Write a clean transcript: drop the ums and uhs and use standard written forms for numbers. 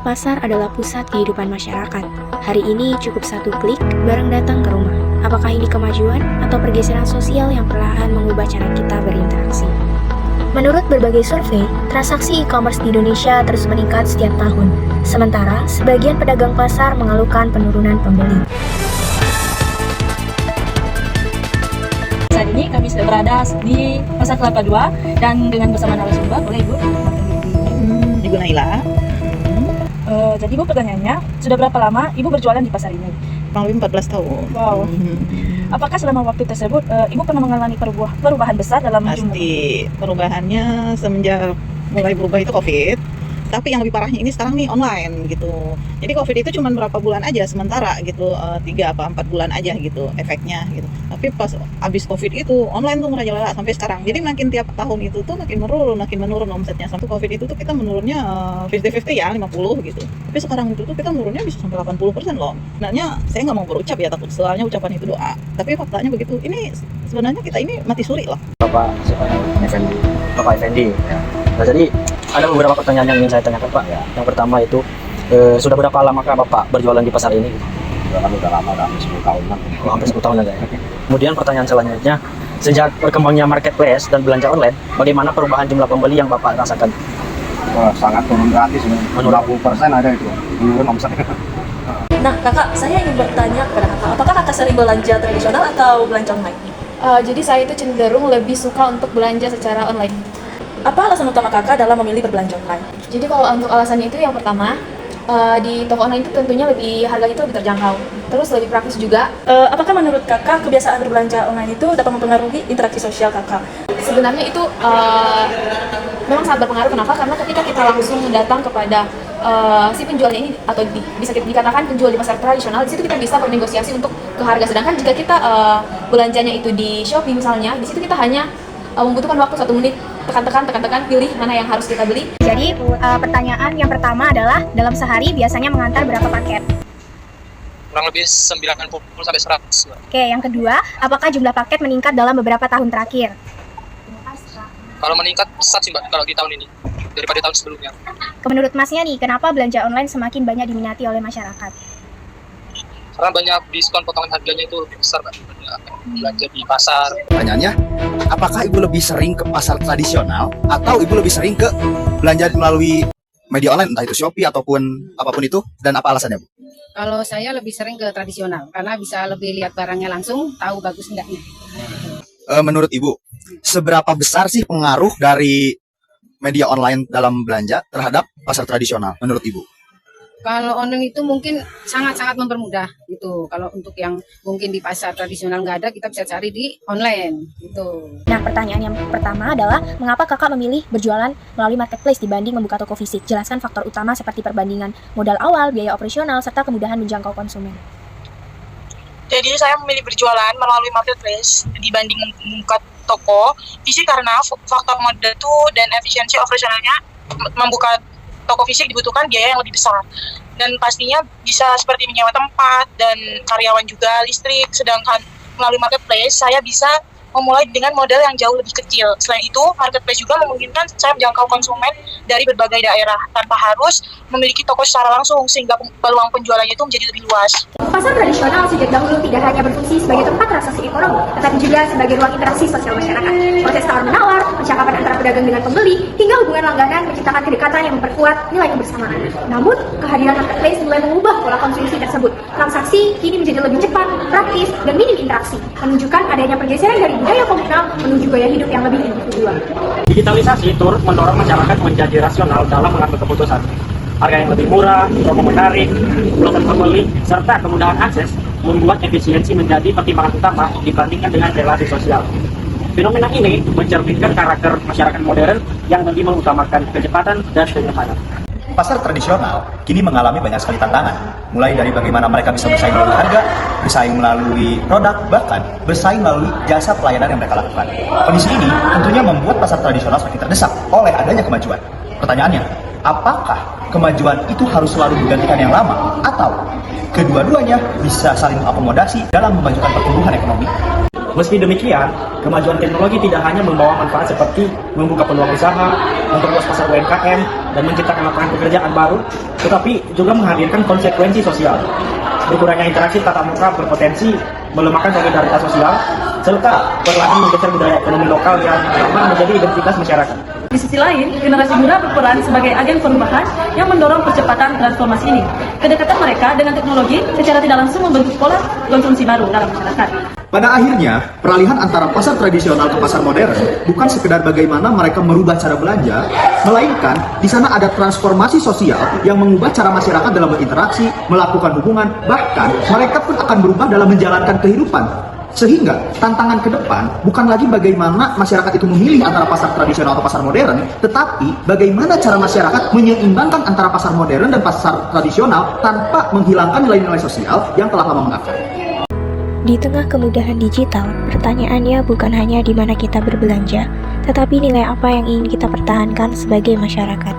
pasar adalah pusat kehidupan masyarakat. Hari ini cukup satu klik, barang datang ke rumah. Apakah ini kemajuan atau pergeseran sosial yang perlahan mengubah cara kita berinteraksi? Menurut berbagai survei, transaksi e-commerce di Indonesia terus meningkat setiap tahun. Sementara, sebagian pedagang pasar mengeluhkan penurunan pembeli. Saat ini kami sudah berada di Pasar Kelapa II dan dengan bersama narasumber oleh Ibu Ibu Naila. Jadi Ibu, pertanyaannya, sudah berapa lama Ibu berjualan di pasar ini? Kurang lebih 14 tahun. Wow. Apakah selama waktu tersebut Ibu pernah mengalami perubahan besar dalam Pasti perubahannya semenjak mulai berubah itu COVID. Tapi yang lebih parahnya ini sekarang nih online gitu. Jadi COVID itu cuma berapa bulan aja sementara gitu, 3 apa 4 bulan aja gitu efeknya gitu. Tapi pas abis COVID itu online tuh merajalela sampai sekarang. Jadi makin tiap tahun itu tuh makin menurun omsetnya. Sampai COVID itu tuh kita menurunnya 50-50 ya, 50 gitu. Tapi sekarang itu tuh kita menurunnya bisa sampai 80% loh. Sebenarnya saya nggak mau berucap ya, takut soalnya ucapan itu doa. Tapi faktanya begitu. Ini sebenarnya kita ini mati suri loh. Bapak Effendi. Ya. Nah, jadi ada beberapa pertanyaan yang ingin saya tanyakan, Pak. Ya. Yang pertama itu, sudah berapa lamakah Bapak berjualan di pasar ini? Udah lama, hampir 10 tahun lah. Oh, hampir 10 tahun aja ya. Kemudian pertanyaan selanjutnya, sejak berkembangnya marketplace dan belanja online, bagaimana perubahan jumlah pembeli yang Bapak rasakan? Wah, sangat turun gratis, 90% ada itu, menurun omsetnya. Nah, Kakak, saya ingin bertanya kepada Kakak, apakah Kakak sering belanja tradisional atau belanja online? Jadi saya itu cenderung lebih suka untuk belanja secara online. Apa alasan utama Kakak dalam memilih berbelanja online? Jadi kalau untuk alasannya itu yang pertama, di toko online itu tentunya harganya itu lebih terjangkau, terus lebih praktis juga. Apakah menurut Kakak kebiasaan berbelanja online itu dapat mempengaruhi interaksi sosial Kakak? Sebenarnya itu memang sangat berpengaruh. Kenapa? Karena ketika kita langsung datang kepada si penjualnya ini, atau bisa dikatakan penjual di pasar tradisional, di situ kita bisa bernegosiasi untuk ke harga. Sedangkan jika kita belanjanya itu di Shopee misalnya, di situ kita hanya membutuhkan waktu 1 menit, tekan-tekan, pilih mana yang harus kita beli. Jadi, pertanyaan yang pertama adalah, dalam sehari biasanya mengantar berapa paket? Kurang lebih 90 sampai 100. Oke, yang kedua, apakah jumlah paket meningkat dalam beberapa tahun terakhir? Kalau meningkat pesat sih Mbak kalau di tahun ini daripada tahun sebelumnya. Menurut Masnya nih, kenapa belanja online semakin banyak diminati oleh masyarakat? Karena banyak diskon potongan harganya itu lebih besar Mbak daripada belanja di pasar. Pertanyaannya, apakah Ibu lebih sering ke pasar tradisional atau Ibu lebih sering ke belanja melalui media online, entah itu Shopee ataupun apapun itu, dan apa alasannya, Bu? Kalau saya lebih sering ke tradisional karena bisa lebih lihat barangnya langsung, tahu bagus enggaknya. Menurut Ibu, seberapa besar sih pengaruh dari media online dalam belanja terhadap pasar tradisional menurut Ibu? Kalau online itu mungkin sangat-sangat mempermudah gitu. Kalau untuk yang mungkin di pasar tradisional nggak ada, kita bisa cari di online gitu. Nah, pertanyaan yang pertama adalah, mengapa Kakak memilih berjualan melalui marketplace dibanding membuka toko fisik? Jelaskan faktor utama seperti perbandingan modal awal, biaya operasional, serta kemudahan menjangkau konsumen. Jadi saya memilih berjualan melalui marketplace dibanding membuka toko fisik karena faktor modal itu dan efisiensi operasionalnya. Membuka toko fisik dibutuhkan biaya yang lebih besar dan pastinya bisa seperti menyewa tempat dan karyawan juga, listrik. Sedangkan melalui marketplace saya bisa memulai dengan modal yang jauh lebih kecil. Selain itu, marketplace juga memungkinkan saya menjangkau konsumen dari berbagai daerah tanpa harus memiliki toko secara langsung, sehingga peluang penjualannya itu menjadi lebih luas. Pasar tradisional sejak dahulu tidak hanya berfungsi sebagai tempat transaksi ekonomi, tetapi juga sebagai ruang interaksi sosial masyarakat. Proses tawar-menawar, percakapan antara pedagang dengan pembeli, hingga hubungan langganan menciptakan kedekatan yang memperkuat nilai kebersamaan. Namun, kehadiran marketplace mulai mengubah pola konsumsi tersebut. Transaksi kini menjadi lebih cepat, praktis, dan minim interaksi, menunjukkan adanya pergeseran dari budaya komunal menuju gaya hidup yang lebih individual. Digitalisasi turut mendorong masyarakat menjadi rasional dalam mengambil keputusan. Harga yang lebih murah, promo menarik, peluang pembeli, serta kemudahan akses membuat efisiensi menjadi pertimbangan utama dibandingkan dengan relasi sosial. Fenomena ini mencerminkan karakter masyarakat modern yang lebih mengutamakan kecepatan dan kenyamanan. Pasar tradisional kini mengalami banyak sekali tantangan, mulai dari bagaimana mereka bisa bersaing melalui harga, bersaing melalui produk, bahkan bersaing melalui jasa pelayanan yang mereka lakukan. Kondisi ini tentunya membuat pasar tradisional semakin terdesak oleh adanya kemajuan. Pertanyaannya, apakah kemajuan itu harus selalu menggantikan yang lama, atau kedua-duanya bisa saling mengakomodasi dalam memajukan pertumbuhan ekonomi? Meski demikian, kemajuan teknologi tidak hanya membawa manfaat seperti membuka peluang usaha, memperluas pasar UMKM, dan menciptakan lapangan pekerjaan baru, tetapi juga menghadirkan konsekuensi sosial. Berkurangnya interaksi tatap muka berpotensi melemahkan solidaritas sosial, serta perlahan menggeser budaya ekonomi lokal yang lama menjadi identitas masyarakat. Di sisi lain, generasi muda berperan sebagai agen perubahan yang mendorong percepatan transformasi ini. Kedekatan mereka dengan teknologi secara tidak langsung membentuk pola konsumsi baru dalam masyarakat. Pada akhirnya, peralihan antara pasar tradisional ke pasar modern bukan sekedar bagaimana mereka merubah cara belanja, melainkan di sana ada transformasi sosial yang mengubah cara masyarakat dalam berinteraksi, melakukan hubungan, bahkan mereka pun akan berubah dalam menjalankan kehidupan. Sehingga tantangan ke depan bukan lagi bagaimana masyarakat itu memilih antara pasar tradisional atau pasar modern, tetapi bagaimana cara masyarakat menyeimbangkan antara pasar modern dan pasar tradisional tanpa menghilangkan nilai-nilai sosial yang telah lama mengakar. Di tengah kemudahan digital, pertanyaannya bukan hanya di mana kita berbelanja, tetapi nilai apa yang ingin kita pertahankan sebagai masyarakat.